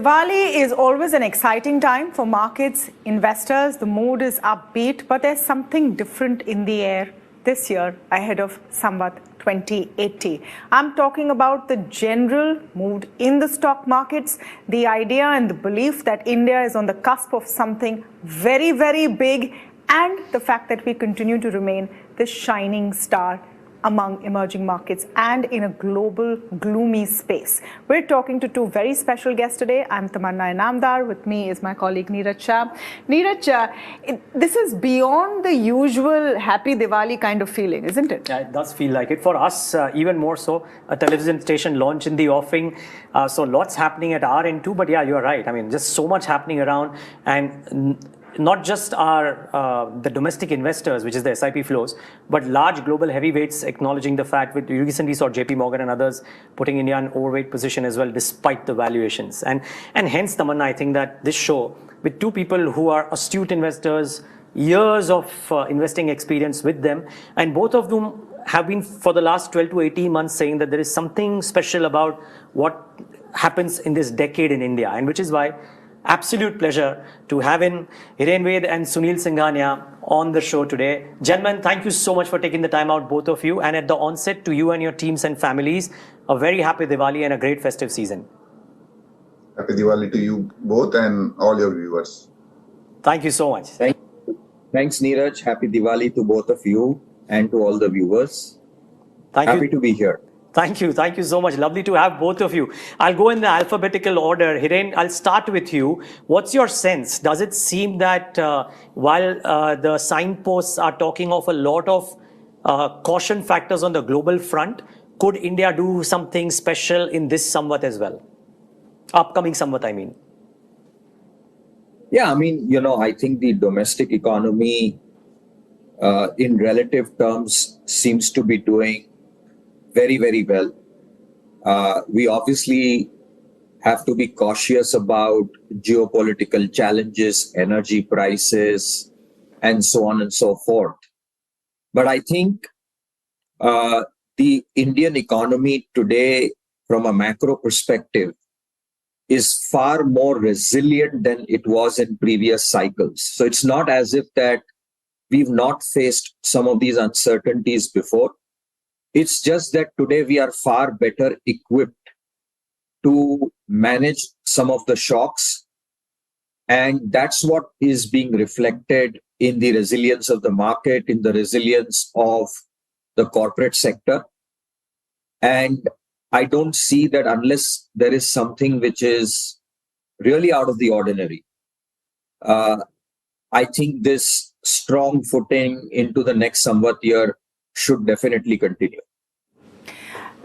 Diwali is always an exciting time for markets, investors. The mood is upbeat, but there's something different in the air this year ahead of Samvat 2080. I'm talking about the general mood in the stock markets, the idea and the belief that India is on the cusp of something very, very big, and the fact that we continue to remain the shining star among emerging markets and in a global gloomy space. We're talking to two very special guests today. I'm Tamanna Inamdar. With me is my colleague Niraj. Niraj, this is beyond the usual happy Diwali kind of feeling, isn't it? Yeah, it does feel like it. For us, even more so, a television station launch in the offing. So lots happening at our end too. But yeah, you're right. I mean, just so much happening around, and not just the domestic investors, which is the SIP flows, but large global heavyweights acknowledging the fact. We recently saw JP Morgan and others putting India in overweight position as well, despite the valuations. And hence, Tamanna, I think that this show, with two people who are astute investors, years of investing experience with them, and both of them have been for the last 12 to 18 months saying that there is something special about what happens in this decade in India, and which is why absolute pleasure to have in Hiren Ved and Sunil Singhania on the show today. Gentlemen, thank you so much for taking the time out, both of you. And at the onset, to you and your teams and families, a very happy Diwali and a great festive season. Happy Diwali to you both and all your viewers. Thank you so much. Thanks, Niraj. Happy Diwali to both of you and to all the viewers. Happy to be here. Thank you. Thank you so much. Lovely to have both of you. I'll go in the alphabetical order. Hiren, I'll start with you. What's your sense? Does it seem that while the signposts are talking of a lot of caution factors on the global front, could India do something special in this Samvat as well? Upcoming Samvat, I mean. Yeah, I mean, I think the domestic economy in relative terms seems to be doing very, very well. We obviously have to be cautious about geopolitical challenges, energy prices, and so on and so forth. But I think the Indian economy today, from a macro perspective, is far more resilient than it was in previous cycles. So it's not as if that we've not faced some of these uncertainties before. It's just that today we are far better equipped to manage some of the shocks. And that's what is being reflected in the resilience of the market, in the resilience of the corporate sector. And I don't see that unless there is something which is really out of the ordinary. I think this strong footing into the next Samvat year should definitely continue.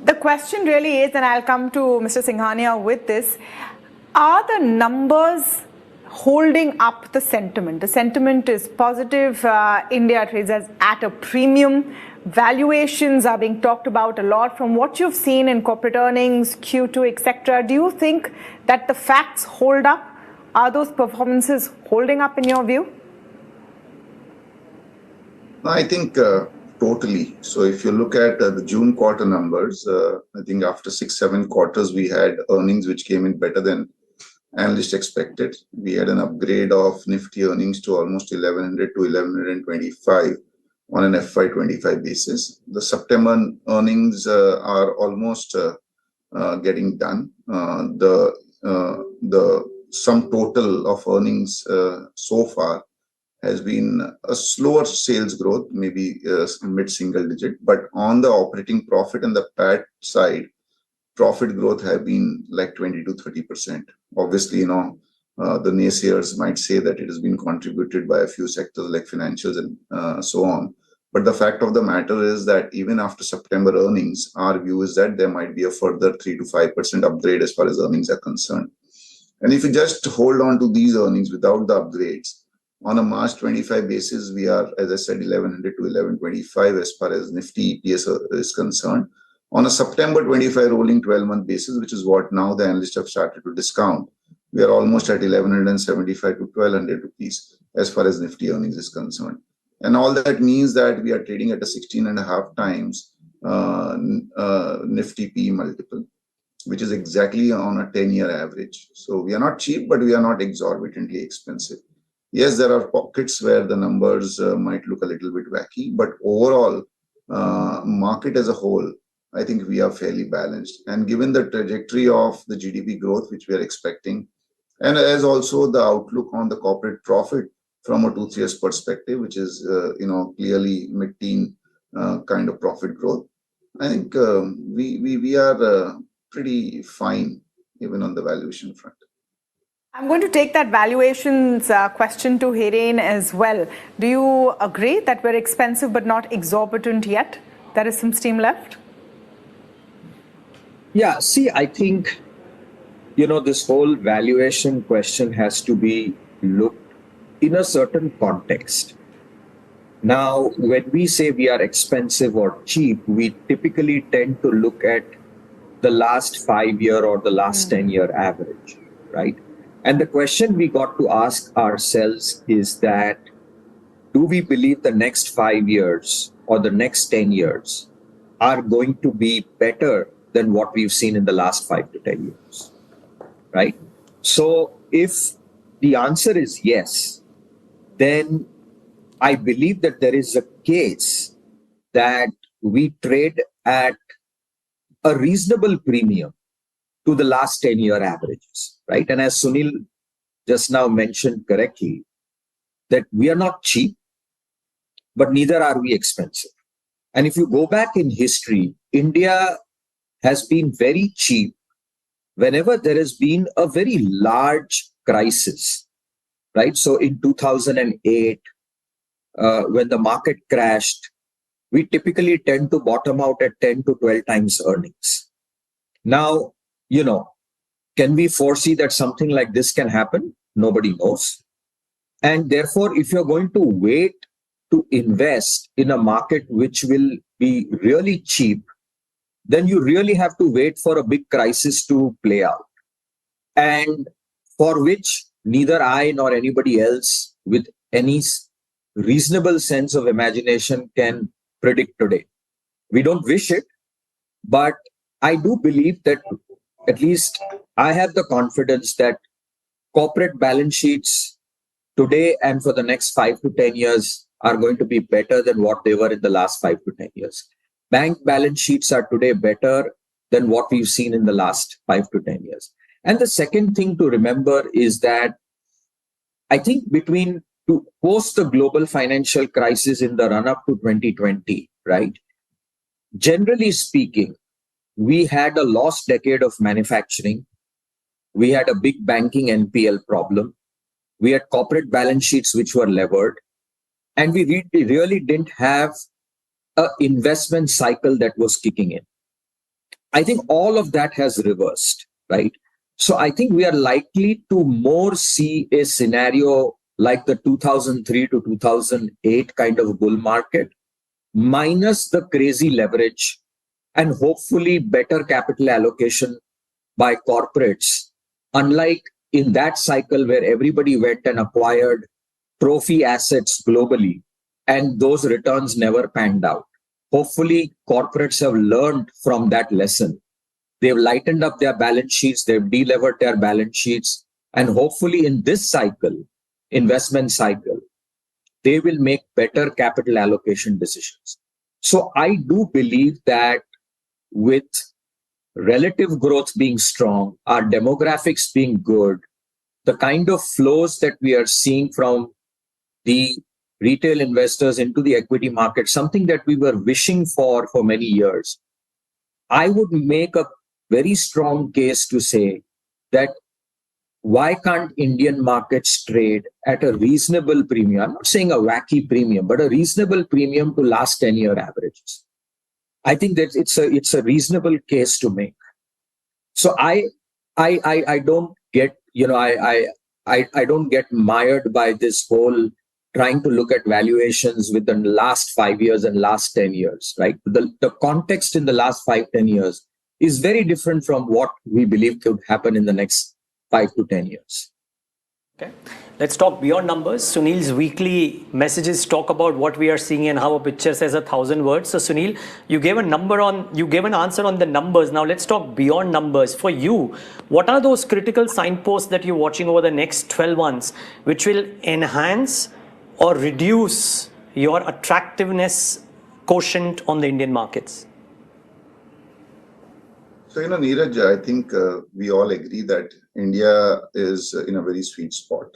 The question really is, and I'll come to Mr. Singhania with this, are the numbers holding up the sentiment? The sentiment is positive. India trades at a premium. Valuations are being talked about a lot. From what you've seen in corporate earnings, Q2, etc., do you think that the facts hold up? Are those performances holding up in your view? I think totally. So if you look at the June quarter numbers, I think after 6-7 quarters, we had earnings which came in better than analysts expected. We had an upgrade of Nifty earnings to almost 1100 to 1125 on an FY25 basis. The September earnings are almost getting done. The sum total of earnings so far has been a slower sales growth, maybe mid-single digit, but on the operating profit and the PAT side, profit growth have been like 20 to 30%. Obviously, the naysayers might say that it has been contributed by a few sectors like financials and so on. But the fact of the matter is that even after September earnings, our view is that there might be a further 3 to 5% upgrade as far as earnings are concerned. And if you just hold on to these earnings without the upgrades, on a March 25 basis, we are, as I said, 1100 to 1125 as far as Nifty EPS is concerned. On a September 25 rolling 12-month basis, which is what now the analysts have started to discount, we are almost at 1175 to 1200 rupees as far as Nifty earnings is concerned. And all that means that we are trading at a 16.5 times Nifty PE multiple. which is exactly on a 10-year average. So we are not cheap, but we are not exorbitantly expensive. Yes, there are pockets where the numbers might look a little bit wacky, but overall, market as a whole, I think we are fairly balanced. And given the trajectory of the GDP growth, which we are expecting, and as also the outlook on the corporate profit from a 2-3 years perspective, which is clearly mid-teen kind of profit growth, I think we are pretty fine even on the valuation front. I'm going to take that valuations question to Hiren as well. Do you agree that we're expensive but not exorbitant yet? There is some steam left? Yeah, see, I think, this whole valuation question has to be looked in a certain context. Now, when we say we are expensive or cheap, we typically tend to look at the last 5-year or the last 10-year average, right? And the question we got to ask ourselves is that, do we believe the next 5 years or the next 10 years are going to be better than what we've seen in the last 5 to 10 years, right? So if the answer is yes, then I believe that there is a case that we trade at a reasonable premium to the last 10-year averages, right? And as Sunil just now mentioned correctly, that we are not cheap, but neither are we expensive. And if you go back in history, India has been very cheap whenever there has been a very large crisis, right? So in 2008, when the market crashed, we typically tend to bottom out at 10 to 12 times earnings. Now, can we foresee that something like this can happen? Nobody knows. And therefore, if you're going to wait to invest in a market which will be really cheap, then you really have to wait for a big crisis to play out. And for which neither I nor anybody else with any reasonable sense of imagination can predict today. We don't wish it, but I do believe that at least I have the confidence that corporate balance sheets today and for the next 5 to 10 years are going to be better than what they were in the last 5 to 10 years. Bank balance sheets are today better than what we've seen in the last 5 to 10 years. And the second thing to remember is that I think post the global financial crisis in the run-up to 2020, right? Generally speaking, we had a lost decade of manufacturing. We had a big banking NPL problem. We had corporate balance sheets which were levered. And we really didn't have an investment cycle that was kicking in. I think all of that has reversed, right? So I think we are likely to more see a scenario like the 2003 to 2008 kind of bull market, minus the crazy leverage and hopefully better capital allocation by corporates, unlike in that cycle where everybody went and acquired trophy assets globally and those returns never panned out. Hopefully, corporates have learned from that lesson. They've lightened up their balance sheets, they've delevered their balance sheets, and hopefully in this cycle, investment cycle, they will make better capital allocation decisions. So I do believe that with relative growth being strong, our demographics being good, the kind of flows that we are seeing from the retail investors into the equity market, something that we were wishing for many years, I would make a very strong case to say that why can't Indian markets trade at a reasonable premium? I'm not saying a wacky premium, but a reasonable premium to last 10-year averages. I think that it's a reasonable case to make. So I don't get, I don't get mired by this whole trying to look at valuations with the last 5 years and last 10 years, right? The context in the last 5-10 years is very different from what we believe could happen in the next 5 to 10 years. Okay. Let's talk beyond numbers. Sunil's weekly messages talk about what we are seeing and how a picture says 1,000 words. So Sunil, you gave an answer on the numbers. Now let's talk beyond numbers. For you, what are those critical signposts that you're watching over the next 12 months, which will enhance or reduce your attractiveness quotient on the Indian markets? So, Neeraj, I think we all agree that India is in a very sweet spot.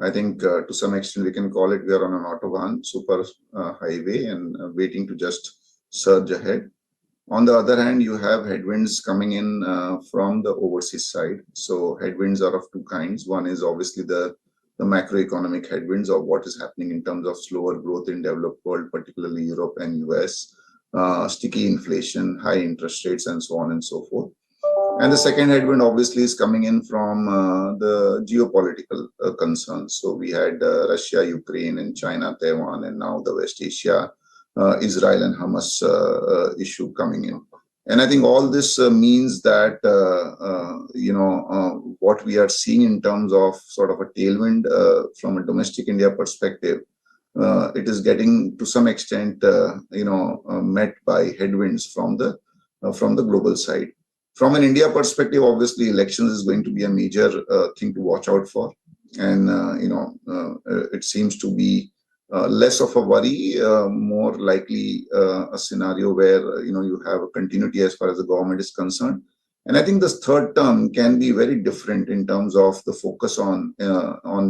I think to some extent we can call it we are on an autobahn, super highway, and waiting to just surge ahead. On the other hand, you have headwinds coming in from the overseas side. So headwinds are of two kinds. One is obviously the macroeconomic headwinds of what is happening in terms of slower growth in developed world, particularly Europe and US. Sticky inflation, high interest rates, and so on and so forth. And the second headwind obviously is coming in from the geopolitical concerns. So we had Russia, Ukraine, and China, Taiwan, and now the West Asia, Israel and Hamas issue coming in. And I think all this means that, what we are seeing in terms of sort of a tailwind from a domestic India perspective, it is getting to some extent, met by headwinds from the global side. From an India perspective, obviously, elections is going to be a major thing to watch out for, and it seems to be less of a worry, more likely a scenario where you have a continuity as far as the government is concerned. And I think this third term can be very different in terms of the focus on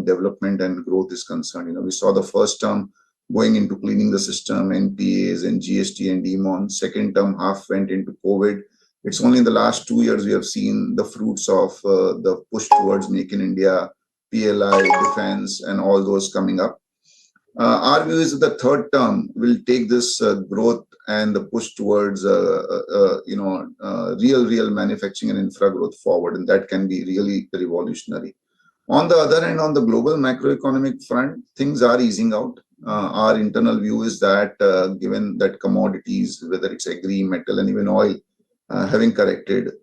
development and growth is concerned. We saw the first term going into cleaning the system, NPAs and GST and DeMon. Second term half went into COVID. It's only in the last 2 years we have seen the fruits of the push towards Make in India, PLI, defense, and all those coming up. Our view is that the third term will take this growth and the push towards real manufacturing and infra growth forward, and that can be really revolutionary. On the other hand, on the global macroeconomic front, things are easing out. Our internal view is that given that commodities, whether it's agri, metal, and even oil, having corrected,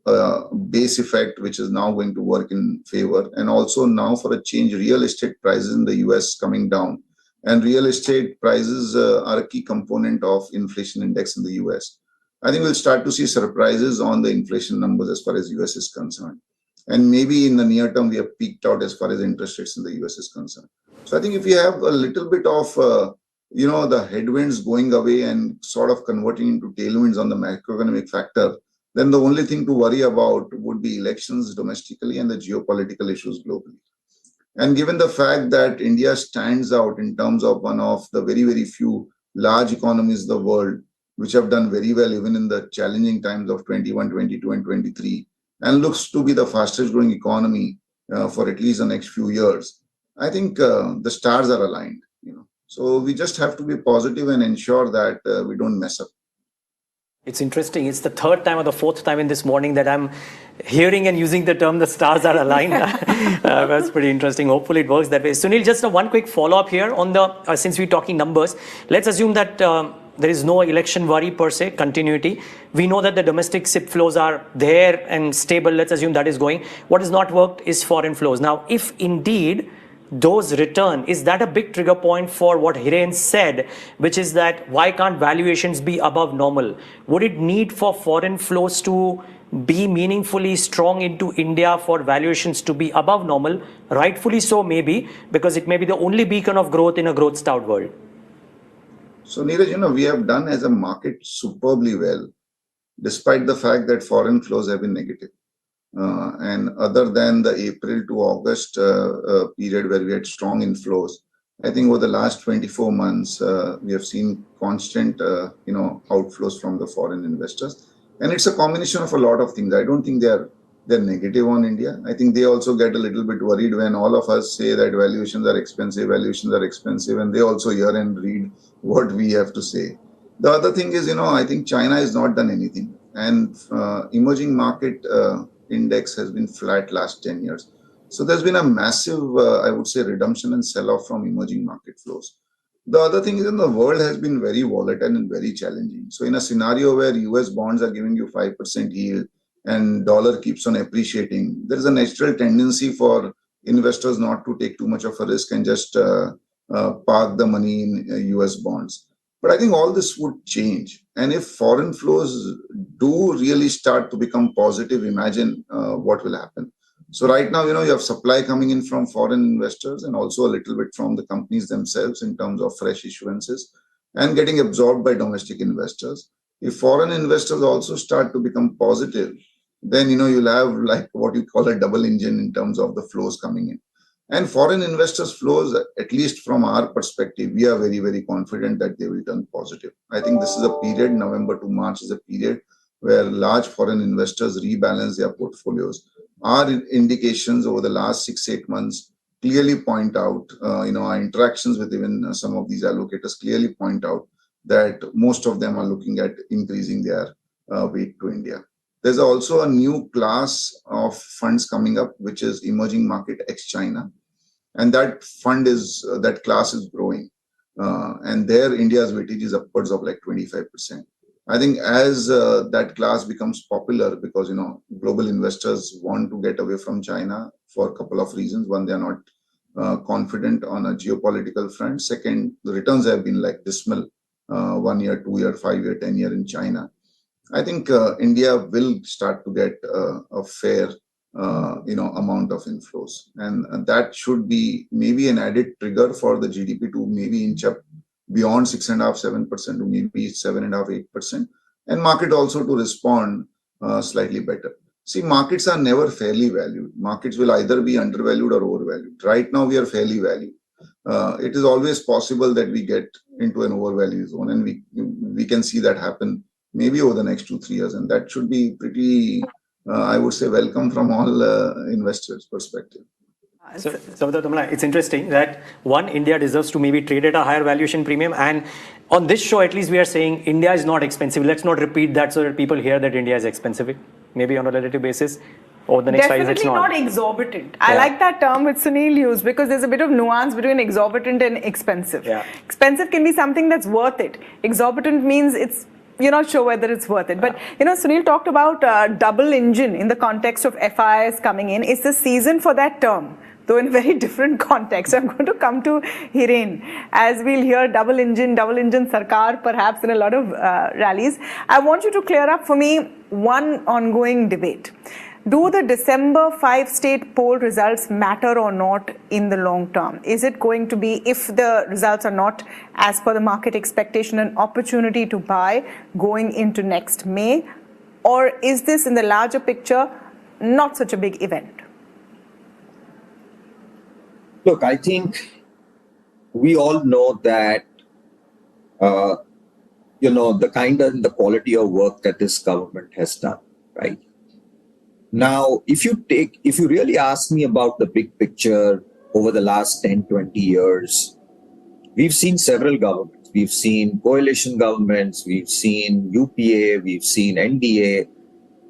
base effect, which is now going to work in favor, and also now for a change, real estate prices in the US coming down. And real estate prices are a key component of inflation index in the US. I think we'll start to see surprises on the inflation numbers as far as US is concerned. And maybe in the near term, we have peaked out as far as interest rates in the US is concerned. So I think if you have a little bit of, the headwinds going away and sort of converting into tailwinds on the macroeconomic factor, then the only thing to worry about would be elections domestically and the geopolitical issues globally. And given the fact that India stands out in terms of one of the very, very few large economies in the world, which have done very well even in the challenging times of 21, 22, and 23, and looks to be the fastest growing economy for at least the next few years, I think the stars are aligned. So we just have to be positive and ensure that we don't mess up. It's interesting. It's the third time or the fourth time in this morning that I'm hearing and using the term the stars are aligned. That's pretty interesting. Hopefully it works that way. Sunil, just one quick follow-up here on the, since we're talking numbers, let's assume that there is no election worry per se, continuity. We know that the domestic SIP flows are there and stable. Let's assume that is going. What has not worked is foreign flows. Now, if indeed those return, is that a big trigger point for what Hiren said, which is that why can't valuations be above normal? Would it need for foreign flows to be meaningfully strong into India for valuations to be above normal? Rightfully so, maybe, because it may be the only beacon of growth in a growth stout world. So Niraj, we have done as a market superbly well, despite the fact that foreign flows have been negative. And other than the April to August period where we had strong inflows, I think over the last 24 months, we have seen constant, outflows from the foreign investors. And it's a combination of a lot of things. I don't think they're negative on India. I think they also get a little bit worried when all of us say that valuations are expensive, and they also hear and read what we have to say. The other thing is, I think China has not done anything. And emerging market index has been flat last 10 years. So there's been a massive, I would say, redemption and sell-off from emerging market flows. The other thing is the world has been very volatile and very challenging. So in a scenario where US bonds are giving you 5% yield and dollar keeps on appreciating, there is a natural tendency for investors not to take too much of a risk and just park the money in US bonds. But I think all this would change. And if foreign flows do really start to become positive, imagine what will happen. So right now, you have supply coming in from foreign investors and also a little bit from the companies themselves in terms of fresh issuances and getting absorbed by domestic investors. If foreign investors also start to become positive, then, you'll have like what you call a double engine in terms of the flows coming in. And foreign investors flows, at least from our perspective, we are very, very confident that they will turn positive. I think this is a period, November to March is a period where large foreign investors rebalance their portfolios. Our indications over the last 6-8 months clearly point out, our interactions with even some of these allocators clearly point out that most of them are looking at increasing their weight to India. There's also a new class of funds coming up, which is emerging market ex-China. And that class is growing. And there, India's weightage is upwards of like 25%. I think as that class becomes popular, because, global investors want to get away from China for a couple of reasons. One, they are not confident on a geopolitical front. Second, the returns have been like dismal, 1 year, 2 year, 5 year, 10 year in China. I think India will start to get a fair, amount of inflows, and that should be maybe an added trigger for the GDP to maybe inch up beyond 6.5-7% to maybe 7.5-8%, and market also to respond slightly better. See, markets are never fairly valued. Markets will either be undervalued or overvalued. Right now, we are fairly valued. It is always possible that we get into an overvalued zone, and we can see that happen maybe over the next 2-3 years, and that should be pretty, I would say, welcome from all investors' perspective. So, Tamanna, it's interesting that India deserves to maybe trade at a higher valuation premium, and on this show, at least, we are saying India is not expensive. Let's not repeat that so that people hear that India is expensive, maybe on a relative basis. Over the next 5 years, it's not exorbitant. I like that term which Sunil used because there's a bit of nuance between exorbitant and expensive. Yeah. Expensive can be something that's worth it. Exorbitant means you're not sure whether it's worth it. But, Sunil talked about double engine in the context of FIIs coming in. It's the season for that term, though in a very different context. I'm going to come to Hiren, as we'll hear double engine Sarkar perhaps in a lot of rallies. I want you to clear up for me one ongoing debate. Do the December 5-state poll results matter or not in the long term? Is it going to be, if the results are not as per the market expectation, an opportunity to buy going into next May? Or is this, in the larger picture, not such a big event? Look, I think we all know that, the kind and the quality of work that this government has done, right? Now, if you really ask me about the big picture over the last 10, 20 years, we've seen several governments. We've seen coalition governments, we've seen UPA, we've seen NDA,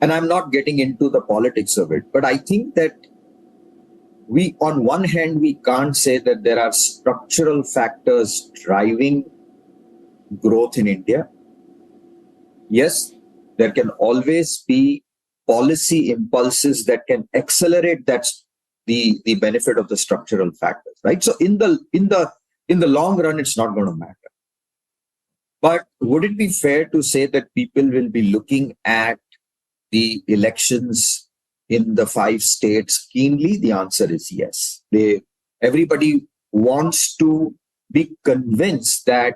and I'm not getting into the politics of it. But I think that on one hand, we can't say that there are structural factors driving growth in India. Yes, there can always be policy impulses that can accelerate the benefit of the structural factors, right? So in the long run, it's not going to matter. But would it be fair to say that people will be looking at the elections in the 5 states keenly? The answer is yes. Everybody wants to be convinced that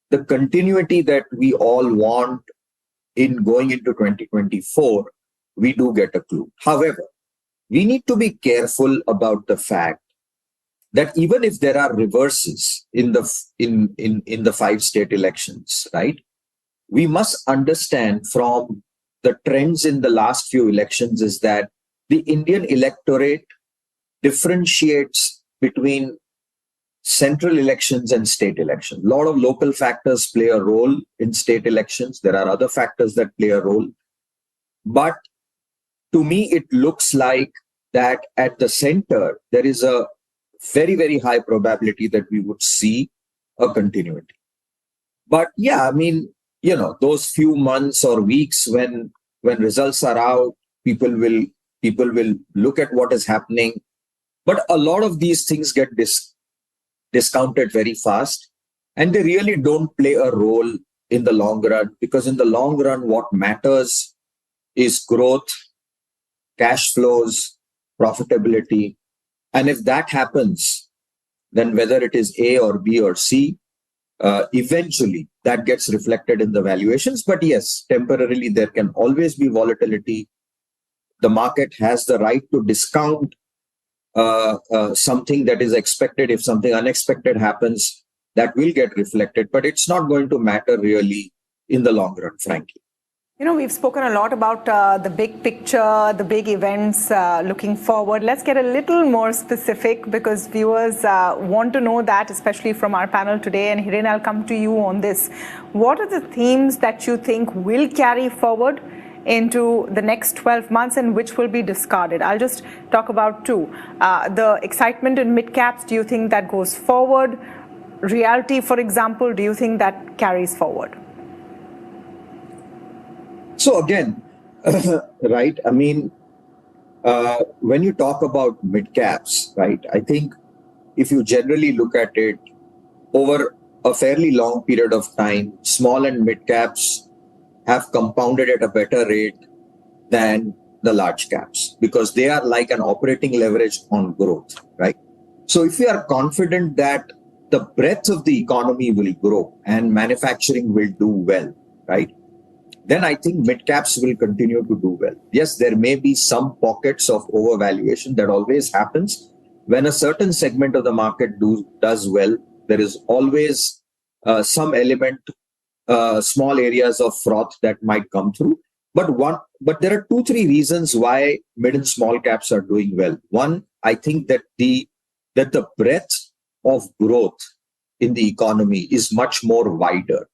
the continuity that we all want in going into 2024, we do get a clue. However, we need to be careful about the fact that even if there are reverses in the 5-state elections, right, we must understand from the trends in the last few elections is that the Indian electorate differentiates between central elections and state elections. A lot of local factors play a role in state elections. There are other factors that play a role. But to me, it looks like that at the center, there is a very, very high probability that we would see a continuity. But yeah, I mean, those few months or weeks when results are out, people will look at what is happening. But a lot of these things get discounted very fast, and they really don't play a role in the long run, because in the long run, what matters is growth, cash flows, profitability. And if that happens, then whether it is A or B or C, eventually that gets reflected in the valuations. But yes, temporarily there can always be volatility. The market has the right to discount something that is expected. If something unexpected happens, that will get reflected, but it's not going to matter really in the long run, frankly. We've spoken a lot about the big picture, the big events looking forward. Let's get a little more specific, because viewers want to know that, especially from our panel today. And Hiren, I'll come to you on this. What are the themes that you think will carry forward into the next 12 months and which will be discarded? I'll just talk about two. The excitement in mid-caps, do you think that goes forward? Realty, for example, do you think that carries forward? So again, right, I mean, when you talk about mid-caps, right, I think if you generally look at it over a fairly long period of time, small and mid-caps have compounded at a better rate than the large caps, because they are like an operating leverage on growth, right? So if we are confident that the breadth of the economy will grow and manufacturing will do well, right, then I think mid-caps will continue to do well. Yes, there may be some pockets of overvaluation. That always happens. When a certain segment of the market does well, there is always some element, small areas of froth that might come through. But there are 2-3 reasons why mid and small caps are doing well. One, I think that the breadth of growth in the economy is much more wider.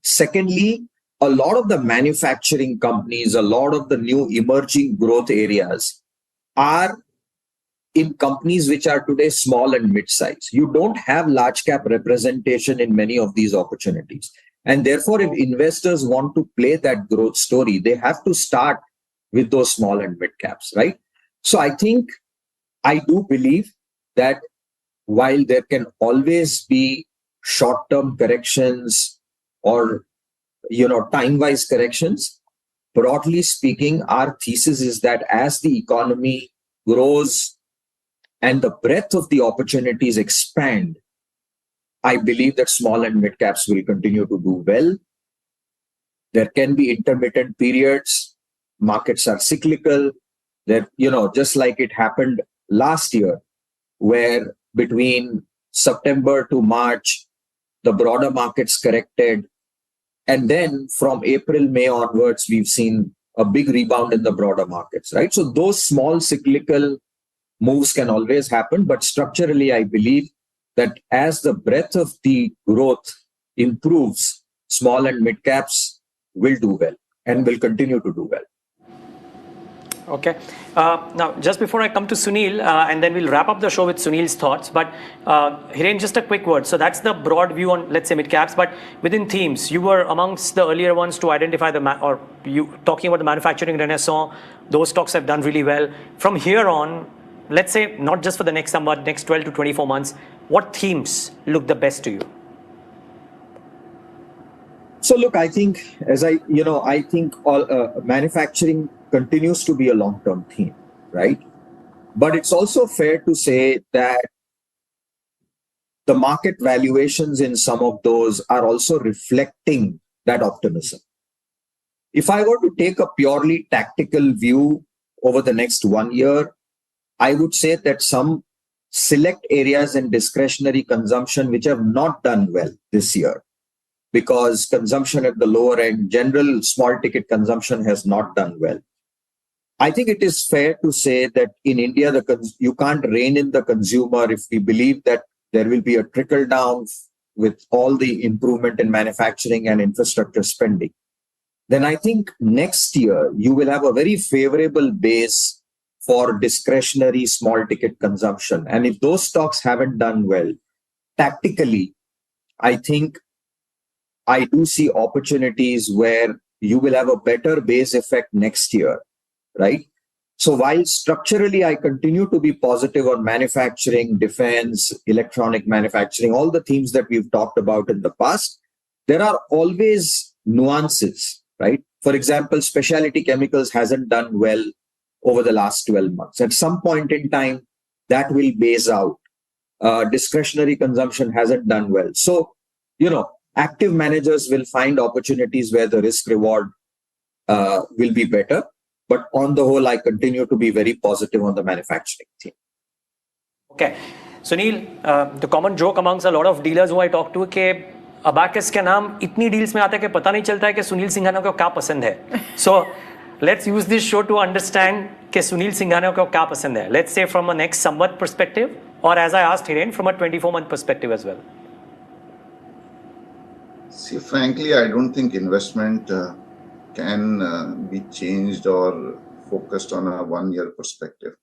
Secondly, a lot of the manufacturing companies, a lot of the new emerging growth areas are in companies which are today small and mid-size. You don't have large cap representation in many of these opportunities. And therefore, if investors want to play that growth story, they have to start with those small and mid caps, right? So I do believe that while there can always be short-term corrections or time-wise corrections, broadly speaking, our thesis is that as the economy grows and the breadth of the opportunities expand, I believe that small and mid caps will continue to do well. There can be intermittent periods. Markets are cyclical. Just like it happened last year, where between September to March, the broader markets corrected. And then from April, May onwards, we've seen a big rebound in the broader markets, right? So those small cyclical moves can always happen. But structurally, I believe that as the breadth of the growth improves, small and mid caps will do well and will continue to do well. Okay. Now, just before I come to Sunil, and then we'll wrap up the show with Sunil's thoughts, but Hiren, just a quick word. So that's the broad view on, let's say, mid-caps, but within themes, you were amongst the earlier ones to identify you talking about the manufacturing renaissance. Those stocks have done really well. From here on, let's say, not just for the next 12 to 24 months, what themes look the best to you? So look, I think, manufacturing continues to be a long-term theme, right? But it's also fair to say that the market valuations in some of those are also reflecting that optimism. If I were to take a purely tactical view over the next 1 year, I would say that some select areas in discretionary consumption which have not done well this year, because consumption at the lower end, general small ticket consumption has not done well. I think it is fair to say that in India, you can't rein in the consumer if we believe that there will be a trickle down with all the improvement in manufacturing and infrastructure spending. Then I think next year, you will have a very favorable base for discretionary small ticket consumption. And if those stocks haven't done well, tactically, I think I do see opportunities where you will have a better base effect next year, right? So while structurally I continue to be positive on manufacturing, defense, electronic manufacturing, all the themes that we've talked about in the past, there are always nuances, right? For example, specialty chemicals hasn't done well over the last 12 months. At some point in time, that will base out. Discretionary consumption hasn't done well. So, active managers will find opportunities where the risk reward will be better. But on the whole, I continue to be very positive on the manufacturing theme. Okay. Sunil, the common joke amongst a lot of dealers who I talk to कि Abakkus के नाम इतनी deals में आता है कि पता नहीं चलता है कि सुनील सिंघानिया को क्या पसंद है. So let's use this show to understand कि सुनील सिंघानिया को क्या पसंद है. Let's say from a next Samvat perspective, or as I asked Hiren, from a 24-month perspective as well. See, frankly, I don't think investment can be changed or focused on a one-year perspective.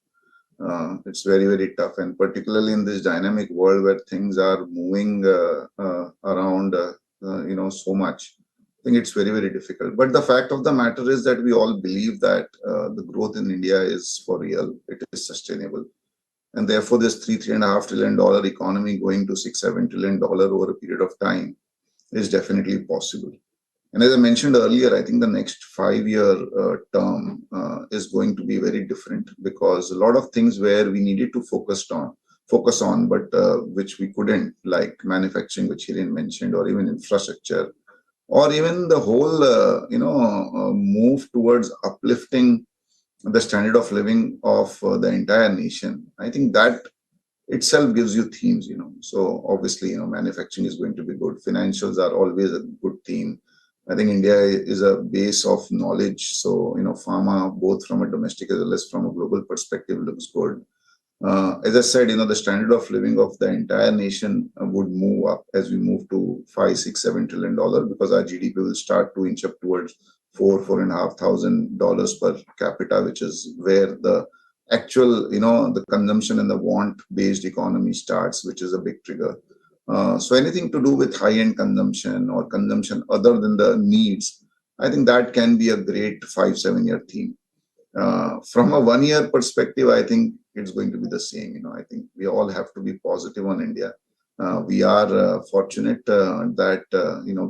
It's very, very tough, and particularly in this dynamic world where things are moving around, so much. I think it's very, very difficult. But the fact of the matter is that we all believe that the growth in India is for real. It is sustainable, and therefore this $3.5 trillion economy going to $6-7 trillion over a period of time is definitely possible. And as I mentioned earlier, I think the next 5-year term is going to be very different, because a lot of things where we needed to focus on, but which we couldn't, like manufacturing, which Hiren mentioned, or even infrastructure, or even the whole, move towards uplifting the standard of living of the entire nation. I think that itself gives you themes, So obviously, manufacturing is going to be good. Financials are always a good theme. I think India is a base of knowledge. So, pharma, both from a domestic as well as from a global perspective, looks good. As I said, the standard of living of the entire nation would move up as we move to $5-6-7 trillion, because our GDP will start to inch up towards $4,500 per capita, which is where the actual, the consumption and the want-based economy starts, which is a big trigger. So anything to do with high-end consumption or consumption other than the needs, I think that can be a great 5-7-year theme. From a 1-year perspective, I think it's going to be the same. I think we all have to be positive on India. We are fortunate that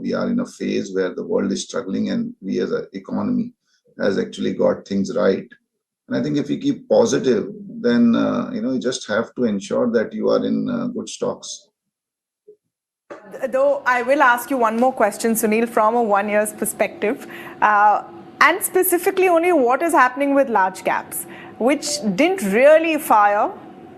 we are in a phase where the world is struggling, and we as an economy has actually got things right. And I think if we keep positive, then you just have to ensure that you are in good stocks. Though I will ask you one more question, Sunil, from a 1-year's perspective, and specifically only what is happening with large caps, which didn't really fire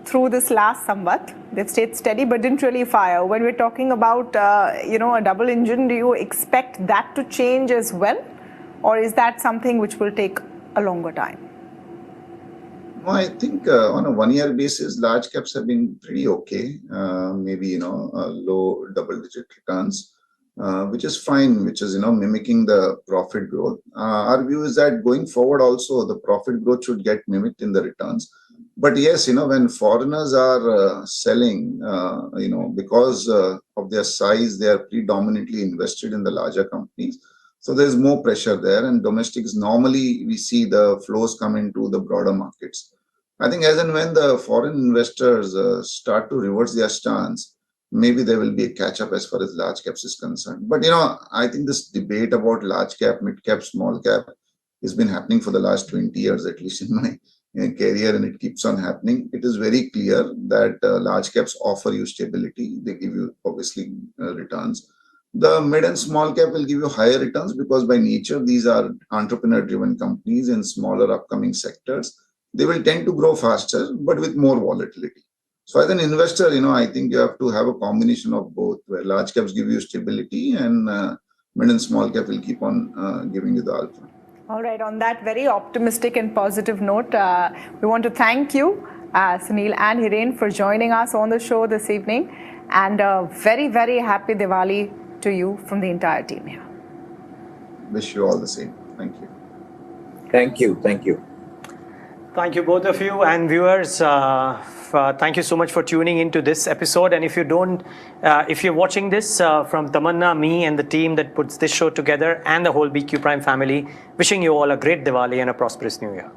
through this last Samvat. They've stayed steady, but didn't really fire. When we're talking about, a double engine, do you expect that to change as well? Or is that something which will take a longer time? No, I think on a 1-year basis, large caps have been pretty okay. Maybe, low double-digit returns, which is fine, which is, mimicking the profit growth. Our view is that going forward also, the profit growth should get mimicked in the returns. But yes, when foreigners are selling, because of their size, they are predominantly invested in the larger companies. So there's more pressure there, and domestics, normally we see the flows come into the broader markets. I think as and when the foreign investors start to reverse their stance, maybe there will be a catch up as far as large caps is concerned. But, I think this debate about large cap, mid cap, small cap has been happening for the last 20 years, at least in my career, and it keeps on happening. It is very clear that large caps offer you stability. They give you obviously returns. The mid and small cap will give you higher returns, because by nature, these are entrepreneur driven companies in smaller upcoming sectors. They will tend to grow faster, but with more volatility. So as an investor, I think you have to have a combination of both, where large caps give you stability and mid and small cap will keep on giving you the alpha. All right. On that very optimistic and positive note, we want to thank you, Sunil and Hiren, for joining us on the show this evening. And very, very happy Diwali to you from the entire team here. Wish you all the same. Thank you. Thank you. Thank you. Thank you, both of you, and viewers. Thank you so much for tuning into this episode. And if you're watching this from Tamanna, me, and the team that puts this show together, and the whole BQ Prime family, wishing you all a great Diwali and a prosperous New Year.